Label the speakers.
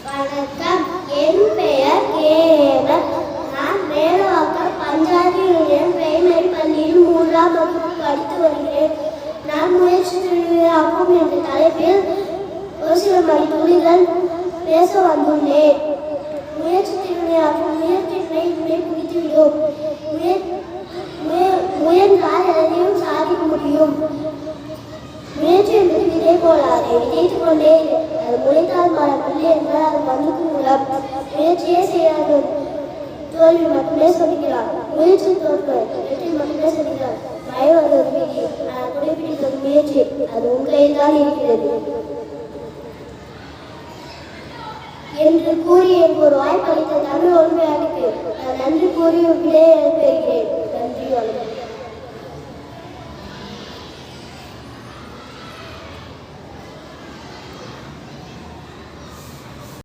Speaker 1: வணக்கம், என் பெயர் கேவல். நான் மேலவாக்கம் பஞ்சாயத்து யூனியன் பிரைமரி பள்ளியில் 3ஆம் வகுப்பு படித்து வருகிறேன். நான் முயற்சி திருவிழாக்கும் என்ற தலைப்பில் ஒரு சில மணித்துளிகள் பேச வந்துள்ளேன். முயற்சி திருவிழாக்கும் முயற்சியின்மை பிடித்துவிடும். முயன்றால் எதையும் சாதிக்க முடியும். முயற்சி என்பது விதை போலாது, விதைத்துக் கொண்டே அது முளைத்தால் மரப்பில்லை என்றால் அது மண்ணுக்கு மூலம். முயற்சியே செய்யாது தோல்வி மட்டுமே சொல்கிறார். முயற்சி தோற்று வெற்றி மட்டுமே சொல்கிறார். மழை வருவது விதி, ஆனால் குறைப்பிடிப்பது முயற்சி. அது உங்களில் தான் இருக்கிறது என்று கூறி எனக்கு ஒரு வாய்ப்பளித்த தமிழ் ஒன்றுமையாருக்கு நான் நன்றி கூறி விடையை பெறுகிறேன்.